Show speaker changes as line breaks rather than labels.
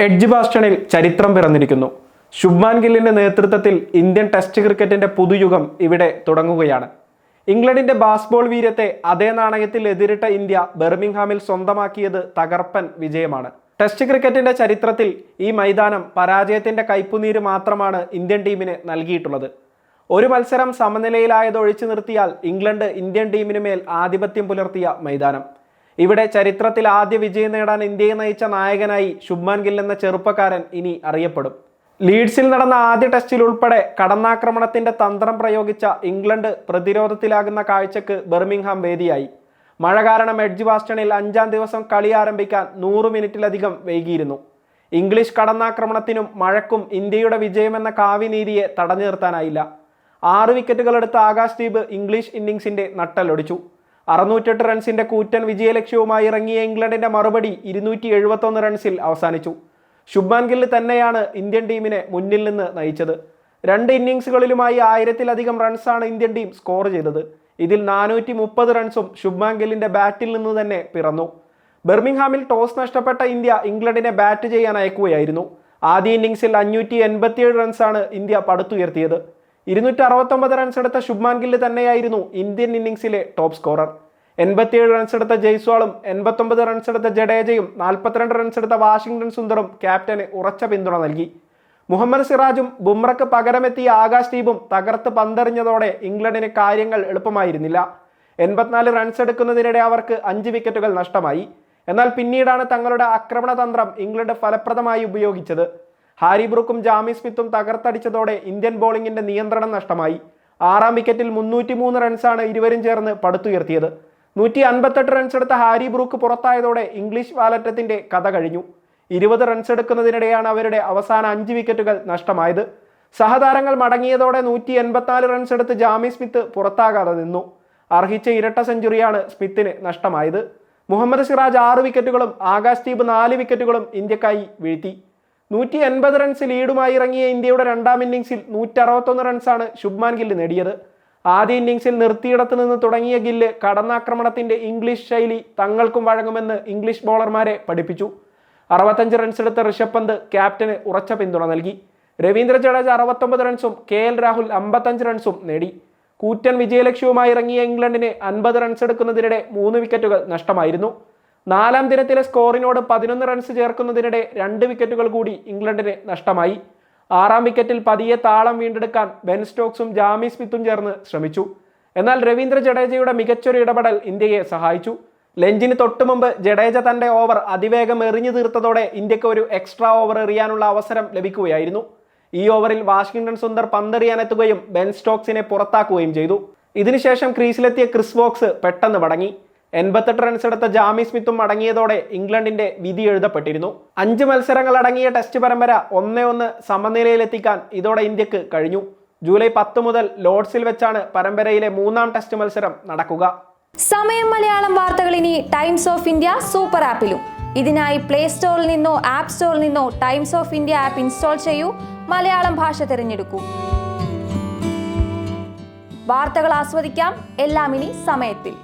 എഡ്ജ്ബാസ്റ്റണിൽ ചരിത്രം പിറന്നിരിക്കുന്നു. ശുഭ്മാൻ ഗില്ലിന്റെ നേതൃത്വത്തിൽ Indian test ക്രിക്കറ്റിന്റെ പുതുയുഗം ഇവിടെ തുടങ്ങുകയാണ്. ഇംഗ്ലണ്ടിന്റെ ബാസ്ബോൾ വീര്യത്തെ അതേ നാണയത്തിൽ എതിരിട്ട ഇന്ത്യ ബർമിംഗ്ഹാമിൽ സ്വന്തമാക്കിയത് തകർപ്പൻ വിജയമാണ്. ടെസ്റ്റ് ക്രിക്കറ്റിന്റെ ചരിത്രത്തിൽ ഈ മൈതാനം പരാജയത്തിന്റെ കയ്പുനീര് മാത്രമാണ് ഇന്ത്യൻ ടീമിന് നൽകിയിട്ടുള്ളത്. ഒരു മത്സരം സമനിലയിലായത് ഒഴിച്ചു നിർത്തിയാൽ ഇംഗ്ലണ്ട് ഇന്ത്യൻ ടീമിന് മേൽ ആധിപത്യം പുലർത്തിയ മൈതാനം. ഇവിടെ ചരിത്രത്തിൽ ആദ്യ വിജയം നേടാൻ ഇന്ത്യയെ നയിച്ച നായകനായി ശുഭ്മാൻ ഗിൽ എന്ന ചെറുപ്പക്കാരൻ ഇനി അറിയപ്പെടും. ലീഡ്സിൽ നടന്ന ആദ്യ ടെസ്റ്റിൽ ഉൾപ്പെടെ കടന്നാക്രമണത്തിന്റെ തന്ത്രം പ്രയോഗിച്ച ഇംഗ്ലണ്ട് പ്രതിരോധത്തിലാകുന്ന കാഴ്ചക്ക് ബർമിംഗ്ഹാം വേദിയായി. മഴ കാരണം എഡ്ജ്ബാസ്റ്റണിൽ 5-ാം ദിവസം കളി ആരംഭിക്കാൻ 100 മിനിറ്റിലധികം വൈകിയിരുന്നു. ഇംഗ്ലീഷ് കടന്നാക്രമണത്തിനും മഴക്കും ഇന്ത്യയുടെ വിജയമെന്ന കാവ്യനീതിയെ തടഞ്ഞു നിർത്താനായില്ല. 6 വിക്കറ്റുകൾ എടുത്ത ആകാശ്ദീപ് ഇംഗ്ലീഷ് ഇന്നിംഗ്സിന്റെ നട്ടെല്ലൊടിച്ചു. 608 റൺസിന്റെ കൂറ്റൻ വിജയലക്ഷ്യവുമായി ഇറങ്ങിയ ഇംഗ്ലണ്ടിന്റെ മറുപടി 271 റൺസിൽ അവസാനിച്ചു. ശുഭ്മാൻ ഗിൽ തന്നെയാണ് ഇന്ത്യൻ ടീമിനെ മുന്നിൽ നിന്ന് നയിച്ചത്. 2 ഇന്നിംഗ്സുകളിലുമായി 1000-ലധികം റൺസാണ് ഇന്ത്യൻ ടീം സ്കോർ ചെയ്തത്. ഇതിൽ 430 റൺസും ശുഭ്മാൻ ഗില്ലിന്റെ ബാറ്റിൽ നിന്ന് തന്നെ പിറന്നു. ബർമിംഗ്ഹാമിൽ ടോസ് നഷ്ടപ്പെട്ട ഇന്ത്യ ഇംഗ്ലണ്ടിനെ ബാറ്റ് ചെയ്യാൻ അയക്കുകയായിരുന്നു. ആദ്യ ഇന്നിംഗ്സിൽ 587 റൺസാണ് ഇന്ത്യ പടുത്തുയർത്തിയത്. 269 റൺസ് എടുത്ത ശുഭ്മാൻ ഗിൽ തന്നെയായിരുന്നു ഇന്ത്യൻ ഇന്നിംഗ്സിലെ ടോപ്പ് സ്കോറർ. 87 റൺസ് എടുത്ത ജയ്സ്വാളും 89 റൺസ് എടുത്ത ജഡേജയും 42 റൺസ് എടുത്ത വാഷിംഗ്ടൺ സുന്ദറും ക്യാപ്റ്റന് ഉറച്ച പിന്തുണ നൽകി. മുഹമ്മദ് സിറാജും ബുംറയ്ക്ക് പകരമെത്തിയ ആകാശ്ദീപും തകർത്ത് പന്തെറിഞ്ഞതോടെ ഇംഗ്ലണ്ടിന് കാര്യങ്ങൾ എളുപ്പമായിരുന്നില്ല. 84 റൺസ് എടുക്കുന്നതിനിടെ അവർക്ക് 5 വിക്കറ്റുകൾ നഷ്ടമായി. എന്നാൽ പിന്നീടാണ് തങ്ങളുടെ ആക്രമണ തന്ത്രം ഇംഗ്ലണ്ട് ഫലപ്രദമായി ഉപയോഗിച്ചത്. ഹാരി ബ്രൂക്കും ജാമി സ്മിത്തും തകർത്തടിച്ചതോടെ ഇന്ത്യൻ ബോളിംഗിന്റെ നിയന്ത്രണം നഷ്ടമായി. 6-ാം വിക്കറ്റിൽ 303 റൺസാണ് ഇരുവരും ചേർന്ന് പടുത്തുയർത്തിയത്. 158 റൺസ് എടുത്ത ഹാരി ബ്രൂക്ക് പുറത്തായതോടെ ഇംഗ്ലീഷ് വാലറ്റത്തിന്റെ കഥ കഴിഞ്ഞു. 20 റൺസ് എടുക്കുന്നതിനിടെയാണ് അവരുടെ അവസാന 5 വിക്കറ്റുകൾ നഷ്ടമായത്. സഹതാരങ്ങൾ മടങ്ങിയതോടെ 184 റൺസ് എടുത്ത് ജാമി സ്മിത്ത് പുറത്താകാതെ നിന്നു. അർഹിച്ച ഇരട്ട സെഞ്ചുറിയാണ് സ്മിത്തിന് നഷ്ടമായത്. മുഹമ്മദ് സിറാജ് 6 വിക്കറ്റുകളും ആകാശ്ദീപ് 4 വിക്കറ്റുകളും ഇന്ത്യക്കായി വീഴ്ത്തി. 180 റൺസ് ലീഡുമായി ഇറങ്ങിയ ഇന്ത്യയുടെ 2-ാം ഇന്നിംഗ്സിൽ 161 റൺസാണ് ശുഭ്മാൻ ഗിൽ നേടിയത്. ആദ്യ ഇന്നിംഗ്സിൽ നിർത്തിയിടത്ത് നിന്ന് തുടങ്ങിയ ഗില്ല് കടന്നാക്രമണത്തിന്റെ ഇംഗ്ലീഷ് ശൈലി തങ്ങൾക്കും വഴങ്ങുമെന്ന് ഇംഗ്ലീഷ് ബോളർമാരെ പഠിപ്പിച്ചു. 65 റൺസ് എടുത്ത ഋഷഭ് പന്ത് ക്യാപ്റ്റന് ഉറച്ച പിന്തുണ നൽകി. രവീന്ദ്ര ജഡേജ 69 റൺസും KL രാഹുൽ 55 റൺസും നേടി. കൂറ്റൻ വിജയലക്ഷ്യവുമായി ഇറങ്ങിയ ഇംഗ്ലണ്ടിന് 50 റൺസ് എടുക്കുന്നതിനിടെ 3 വിക്കറ്റുകൾ നഷ്ടമായിരുന്നു. 4-ാം ദിനത്തിലെ സ്കോറിനോട് 11 റൺസ് ചേർക്കുന്നതിനിടെ 2 വിക്കറ്റുകൾ കൂടി ഇംഗ്ലണ്ടിന് നഷ്ടമായി. 6-ാം വിക്കറ്റിൽ പതിയെ താളം വീണ്ടെടുക്കാൻ ബെൻ സ്റ്റോക്സും ജാമി സ്മിത്തും ചേർന്ന് ശ്രമിച്ചു. എന്നാൽ രവീന്ദ്ര ജഡേജയുടെ മികച്ചൊരു ഇടപെടൽ ഇന്ത്യയെ സഹായിച്ചു. ലഞ്ചിന് തൊട്ടു മുമ്പ് ജഡേജ തന്റെ ഓവർ അതിവേഗം എറിഞ്ഞു തീർത്തതോടെ ഇന്ത്യക്ക് ഒരു എക്സ്ട്രാ ഓവർ എറിയാനുള്ള അവസരം ലഭിക്കുകയായിരുന്നു. ഈ ഓവറിൽ വാഷിംഗ്ടൺ സുന്ദർ പന്തെറിയാനെത്തുകയും ബെൻ സ്റ്റോക്സിനെ പുറത്താക്കുകയും ചെയ്തു. ഇതിനുശേഷം ക്രീസിലെത്തിയ ക്രിസ് വോക്സ് പെട്ടെന്ന് മടങ്ങി. 88 റൺസ് എടുത്ത ജാമി സ്മിത്തും മടങ്ങിയതോടെ ഇംഗ്ലണ്ടിന്റെ വിധി എഴുതപ്പെട്ടിരുന്നു. 5 മത്സരങ്ങൾ അടങ്ങിയ ടെസ്റ്റ് പരമ്പര 1-1 സമനിലയിലെത്തിക്കാൻ ഇതോടെ ഇന്ത്യക്ക് കഴിഞ്ഞു. ജൂലൈ 10 മുതൽ ലോർഡ്സിൽ വെച്ചാണ് പരമ്പരയിലെ 3-ാം ടെസ്റ്റ് മത്സരം നടക്കുക.
സമയം മലയാളം വാർത്തകൾ ഇനി ടൈംസ് ഓഫ് ഇന്ത്യ സൂപ്പർ ആപ്പിലും. ഇതിനായി പ്ലേ സ്റ്റോറിൽ നിന്നോ ആപ്പ് സ്റ്റോറിൽ നിന്നോ times of India app install ചെയ്യൂ. മലയാളം ഭാഷ തിരഞ്ഞെടുക്കൂ. വാർത്തകൾ ആസ്വദിക്കാം. എല്ലാം ഇനി സമയത്തിൽ.